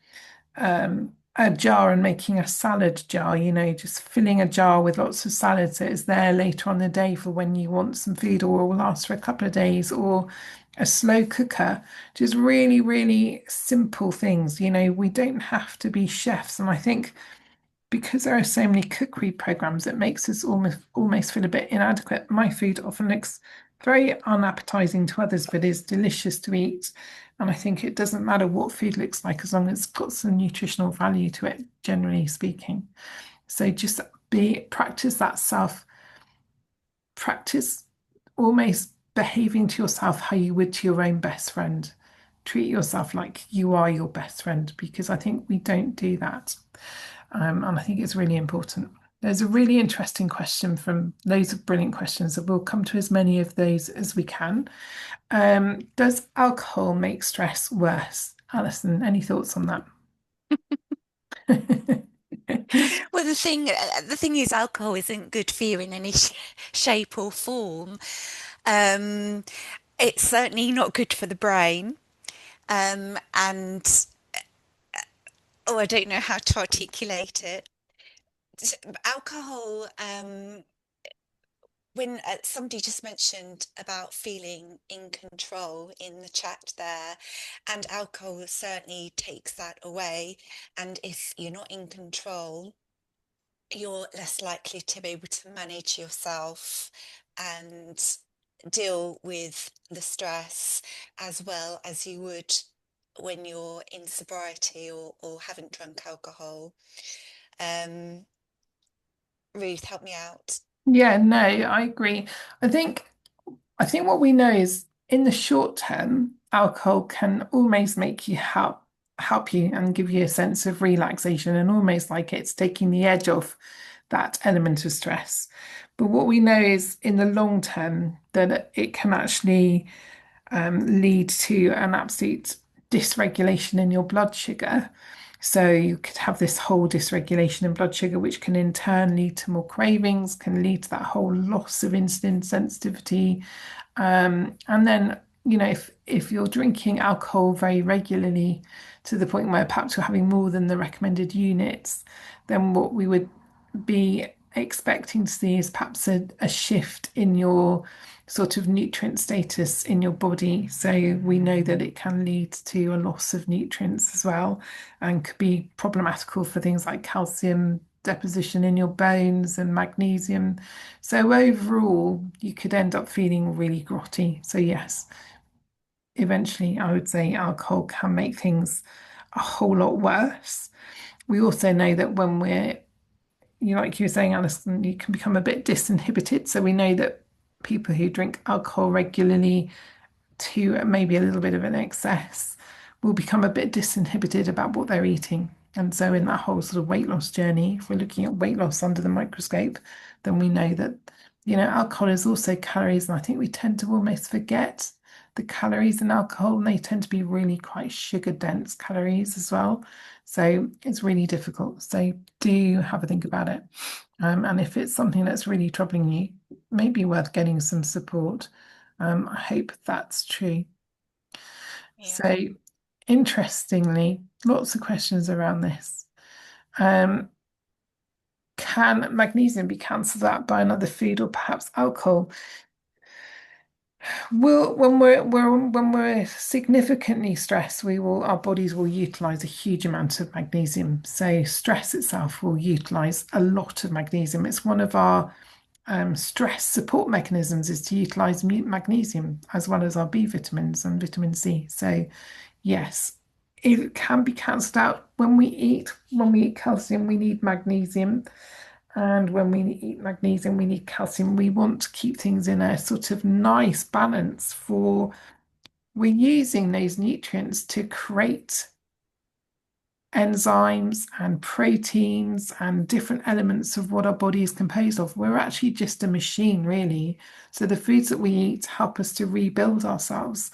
jar and making a salad jar, just filling a jar with lots of salad so it's there later on the day for when you want some food or it will last for a couple of days, or a slow cooker, just really, really simple things. We don't have to be chefs. And I think because there are so many cookery programs, it makes us almost feel a bit inadequate. My food often looks very unappetizing to others, but is delicious to eat. And I think it doesn't matter what food looks like as long as it's got some nutritional value to it, generally speaking. So just be practice that self practice almost behaving to yourself how you would to your own best friend. Treat yourself like you are your best friend because I think we don't do that. And I think it's really important. There's a really interesting question from loads of brilliant questions that we'll come to as many of those as we can. Does alcohol make stress worse? Alison, any thoughts on that? Well, the thing is, alcohol isn't good for you in any shape or form. Um, it's certainly not good for the brain. And oh, I don't know how to articulate it. Alcohol, when somebody just mentioned about feeling in control in the chat there, and alcohol certainly takes that away. And if you're not in control, you're less likely to be able to manage yourself and deal with the stress as well as you would when you're in sobriety or haven't drunk alcohol. Um, Ruth, help me out. Yeah, no, I agree. I think I think what we know is in the short term, alcohol can almost make you help you and give you a sense of relaxation and almost like it's taking the edge off that element of stress. But what we know is in the long term that it can actually lead to an absolute dysregulation in your blood sugar. So you could have this whole dysregulation in blood sugar, which can in turn lead to more cravings, can lead to that whole loss of insulin sensitivity. And then, if you're drinking alcohol very regularly to the point where perhaps you're having more than the recommended units, then what we would be expecting to see is perhaps a shift in your sort of nutrient status in your body. So we know that it can lead to a loss of nutrients as well and could be problematical for things like calcium deposition in your bones and magnesium. So overall, you could end up feeling really grotty. So yes, eventually I would say alcohol can make things a whole lot worse. We also know that when like you were saying, Alison, you can become a bit disinhibited. So we know that people who drink alcohol regularly to maybe a little bit of an excess will become a bit disinhibited about what they're eating. And so, in that whole sort of weight loss journey, if we're looking at weight loss under the microscope, then we know that, alcohol is also calories. And I think we tend to almost forget the calories in alcohol, and they tend to be really quite sugar dense calories as well. So, it's really difficult. So, do have a think about it. And if it's something that's really troubling you, maybe worth getting some support. I hope that's true. Yeah. So, interestingly, lots of questions around this. Um, can magnesium be cancelled out by another food or perhaps alcohol? Well, when we're significantly stressed, our bodies will utilize a huge amount of magnesium. So stress itself will utilize a lot of magnesium. It's one of our stress support mechanisms is to utilize magnesium as well as our B vitamins and vitamin C. So yes, it can be cancelled out when we eat. When we eat calcium, we need magnesium. And when we eat magnesium, we need calcium. We want to keep things in a sort of nice balance for we're using those nutrients to create enzymes and proteins and different elements of what our body is composed of. We're actually just a machine, really. So the foods that we eat help us to rebuild ourselves.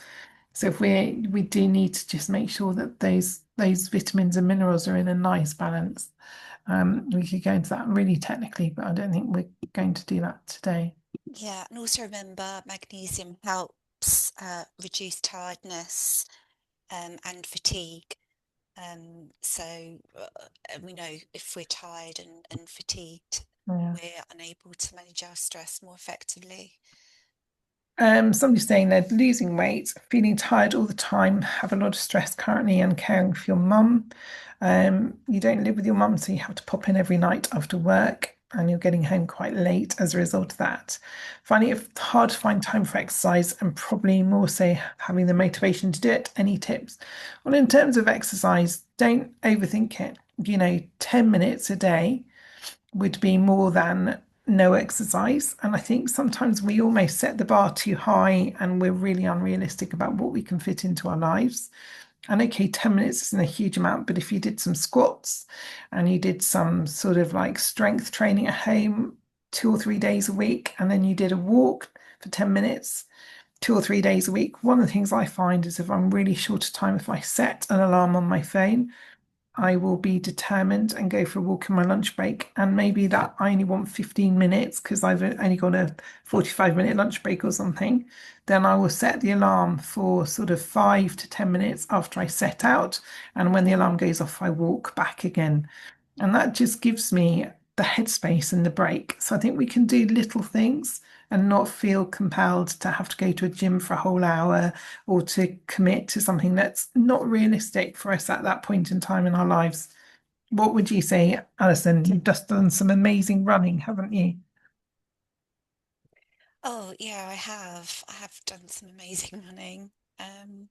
So if we do need to just make sure that those vitamins and minerals are in a nice balance. We could go into that really technically, but I don't think we're going to do that today. Yeah, and also remember magnesium helps reduce tiredness and fatigue. We know if we're tired and fatigued, Yeah. we're unable to manage our stress more effectively. Somebody's saying they're losing weight, feeling tired all the time, have a lot of stress currently, and caring for your mum. You don't live with your mum, so you have to pop in every night after work, and you're getting home quite late as a result of that. Finding it hard to find time for exercise, and probably more so having the motivation to do it. Any tips? Well, in terms of exercise, don't overthink it. 10 minutes a day would be more than no exercise. And I think sometimes we almost set the bar too high and we're really unrealistic about what we can fit into our lives. And okay, 10 minutes isn't a huge amount, but if you did some squats and you did some sort of like strength training at home 2 or 3 days a week, and then you did a walk for 10 minutes 2 or 3 days a week, one of the things I find is if I'm really short of time, if I set an alarm on my phone, I will be determined and go for a walk in my lunch break. And maybe that I only want 15 minutes because I've only got a 45-minute lunch break or something. Then I will set the alarm for sort of 5 to 10 minutes after I set out. And when the alarm goes off, I walk back again. And that just gives me the headspace and the break. So I think we can do little things and not feel compelled to have to go to a gym for a whole hour or to commit to something that's not realistic for us at that point in time in our lives. What would you say, Alison? You've just done some amazing running, haven't you? Oh, yeah, I have. I have done some amazing running. Um,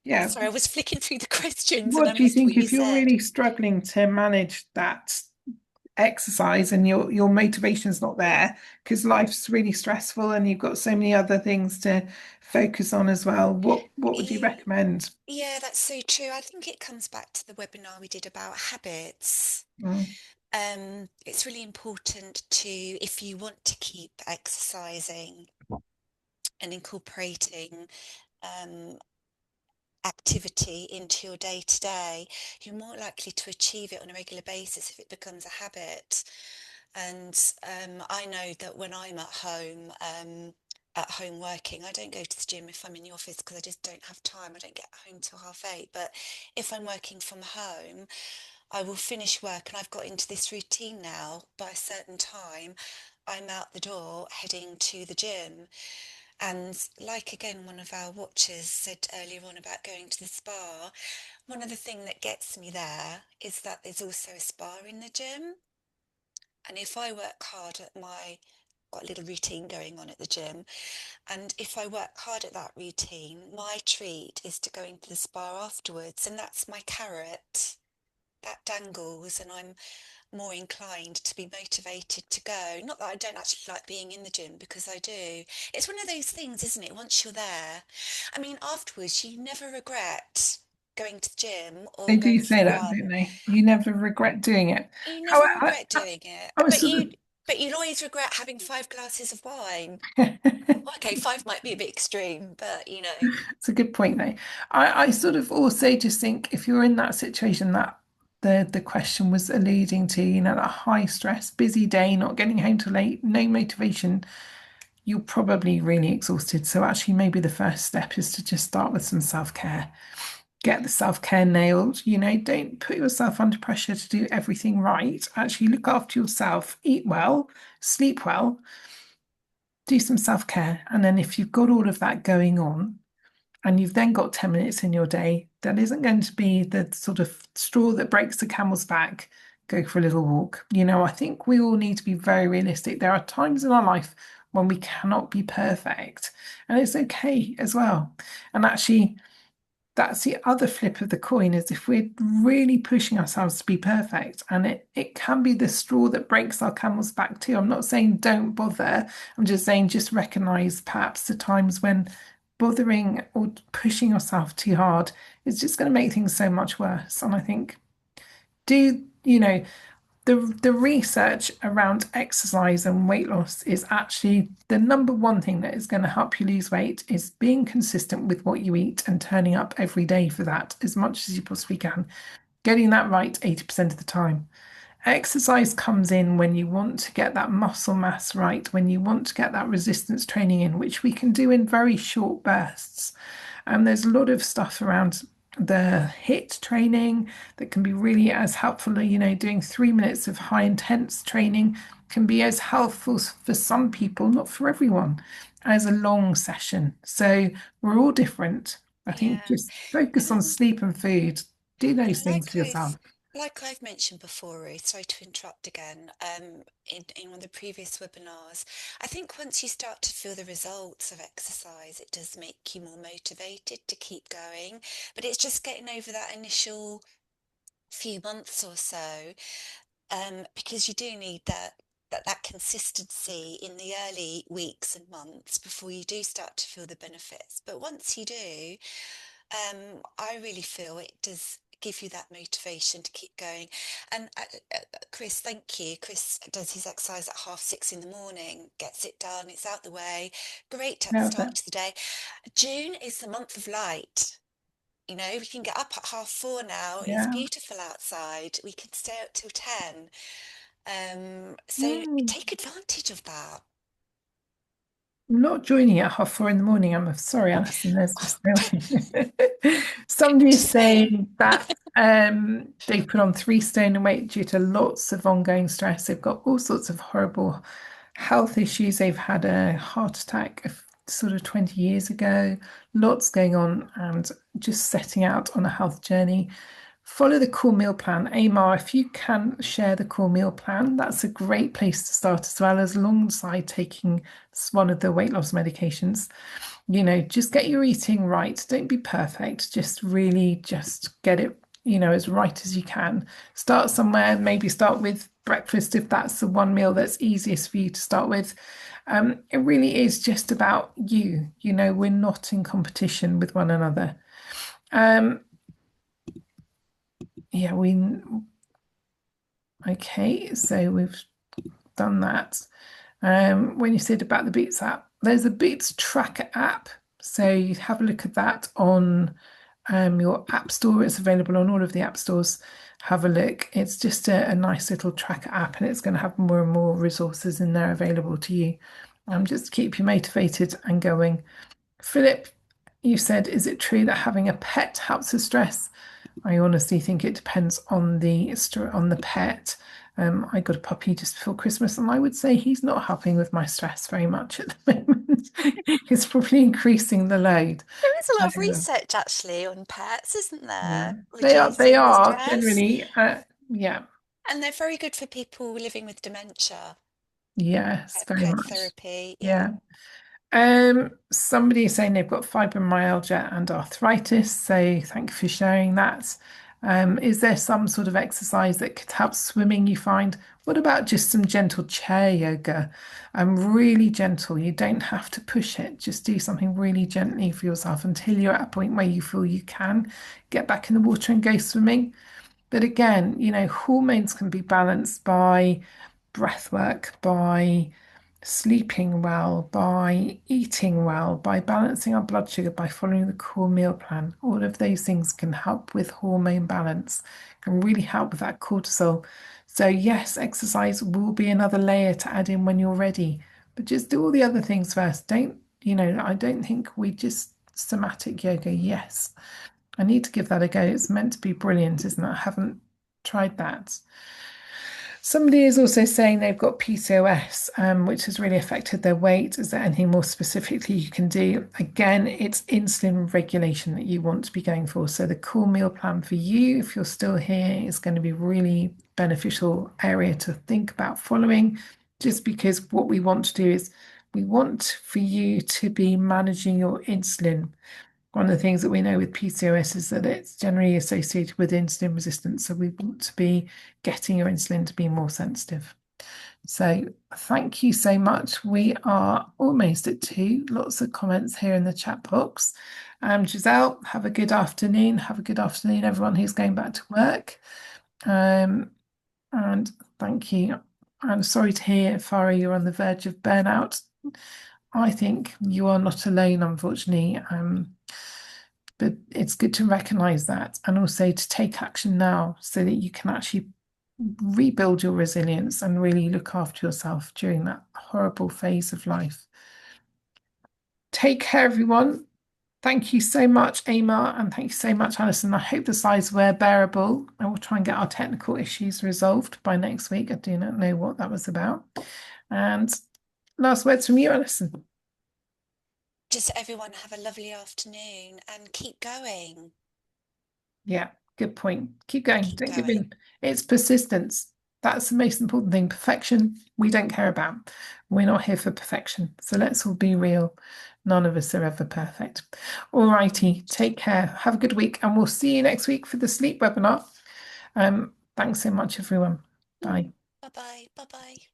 Yeah. Sorry, I was flicking through the questions and What I do you missed think what you if you're said. really struggling to manage that exercise and your motivation's not there because life's really stressful and you've got so many other things to focus on as well, what would you Yeah, recommend? yeah, that's so true. I think it comes back to the webinar we did about habits. Mm. It's really important to, if you want to keep exercising and incorporating um, activity into your day to day, you're more likely to achieve it on a regular basis if it becomes a habit. And I know that when I'm at home working, I don't go to the gym if I'm in the office because I just don't have time. I don't get home till 8:30. But if I'm working from home, I will finish work and I've got into this routine now. By a certain time, I'm out the door heading to the gym. And like again, one of our watchers said earlier on about going to the spa, one of the things that gets me there is that there's also a spa in the gym. And if I work hard at my got a little routine going on at the gym, and if I work hard at that routine, my treat is to go into the spa afterwards, and that's my carrot that dangles, and I'm more inclined to be motivated to go. Not that I don't actually like being in the gym because I do. It's one of those things, isn't it? Once you're there, I mean, afterwards, you never regret going to the gym They or do going for say a that, run. don't they? You never regret doing it. You How never regret doing it. I was sort of But you'll always regret having 5 glasses of wine. Well, okay, five might be a bit extreme, but you know. it's a good point though. I sort of also just think if you're in that situation that the question was alluding to, that high stress, busy day, not getting home till late, no motivation, you're probably really exhausted. So actually maybe the first step is to just start with some self-care. Get the self-care nailed, don't put yourself under pressure to do everything right. Actually look after yourself, eat well, sleep well, do some self-care. And then if you've got all of that going on, and you've then got 10 minutes in your day, that isn't going to be the sort of straw that breaks the camel's back. Go for a little walk. I think we all need to be very realistic. There are times in our life when we cannot be perfect, and it's okay as well. And actually, that's the other flip of the coin is if we're really pushing ourselves to be perfect, and it can be the straw that breaks our camel's back too. I'm not saying don't bother. I'm just saying just recognize perhaps the times when bothering or pushing yourself too hard is just going to make things so much worse. And I think do the research around exercise and weight loss is actually the number one thing that is going to help you lose weight is being consistent with what you eat and turning up every day for that as much as you possibly can. Getting that right 80% of the time. Exercise comes in when you want to get that muscle mass right, when you want to get that resistance training in, which we can do in very short bursts. And there's a lot of stuff around the HIIT training that can be really as helpful. Doing 3 minutes of high intense training can be as helpful for some people, not for everyone, as a long session. So we're all different. I think Yeah. just focus on And sleep and food. Do those things like for yourself. I've mentioned before, Ruth, sorry to interrupt again, in one of the previous webinars, I think once you start to feel the results of exercise, it does make you more motivated to keep going. But it's just getting over that initial few months or so, because you do need that consistency in the early weeks and months before you do start to feel the benefits. But once you do, I really feel it does give you that motivation to keep going. And Chris, thank you. Chris does his exercise at 6:30 in the morning, gets it done, it's out the way. Great Yeah, start to the day. June is the month of light. You know, we can get up at 4:30 now. It's yeah. beautiful outside. We can stay up till 10. So Mm. take advantage of that. I'm not joining at 4:30 in the morning. I'm sorry, Alison. There's just no way. Somebody is Just saying. saying that they put on 3 stone in weight due to lots of ongoing stress. They've got all sorts of horrible health issues. They've had a heart attack sort of 20 years ago, lots going on, and just setting out on a health journey. Follow the core meal plan. Amar, if you can share the core meal plan, that's a great place to start as well, as alongside taking one of the weight loss medications. Just get your eating right. Don't be perfect. Just really just get it, as right as you can. Start somewhere, maybe start with breakfast if that's the one meal that's easiest for you to start with. It really is just about you. We're not in competition with one another. Um, yeah, okay, so we've done that. When you said about the Beats app, there's a Beats tracker app. So you have a look at that on your app store. It's available on all of the app stores. Have a look. It's just a nice little tracker app, and it's going to have more and more resources in there available to you. Just to keep you motivated and going. Philip, you said, is it true that having a pet helps with stress? I honestly think it depends on the pet. I got a puppy just before Christmas, and I would say he's not helping with my stress very much at the moment. He's probably increasing the load. There is a lot of Um, research actually on pets, isn't yeah, there? they Reducing are stress. generally, yeah, And they're very good for people living with dementia. yes, very Pet much, therapy, yeah. yeah. Somebody is saying they've got fibromyalgia and arthritis, so thank you for sharing that. Is there some sort of exercise that could help swimming, you find? What about just some gentle chair yoga? Really gentle. You don't have to push it. Just do something really gently for yourself until you're at a point where you feel you can get back in the water and go swimming. But again, hormones can be balanced by breath work, by sleeping well, by eating well, by balancing our blood sugar, by following the core meal plan. All of those things can help with hormone balance, can really help with that cortisol. So, yes, exercise will be another layer to add in when you're ready, but just do all the other things first. I don't think we just somatic yoga. Yes, I need to give that a go. It's meant to be brilliant, isn't it? I haven't tried that. Somebody is also saying they've got PCOS, which has really affected their weight. Is there anything more specifically you can do? Again, it's insulin regulation that you want to be going for. So the core meal plan for you, if you're still here, is going to be really beneficial area to think about following, just because what we want to do is we want for you to be managing your insulin. One of the things that we know with PCOS is that it's generally associated with insulin resistance. So we want to be getting your insulin to be more sensitive. So thank you so much. We are almost at 2. Lots of comments here in the chat box. Giselle, have a good afternoon. Have a good afternoon, everyone who's going back to work. And thank you. I'm sorry to hear, Farah, you're on the verge of burnout. I think you are not alone, unfortunately. But it's good to recognize that and also to take action now so that you can actually rebuild your resilience and really look after yourself during that horrible phase of life. Take care, everyone. Thank you so much, Amar, and thank you so much, Alison. I hope the slides were bearable, and we'll try and get our technical issues resolved by next week. I do not know what that was about. And last words from you, Alison. Just everyone have a lovely afternoon and keep going. Yeah, good point. Keep going. Keep Don't give going. in. It's persistence. That's the most important thing. Perfection, we don't care about. We're not here for perfection. So let's all be real. None of us are ever perfect. All righty. Take care. Have a good week. And we'll see you next week for the sleep webinar. Thanks so much, everyone. Bye. Bye bye. Bye bye.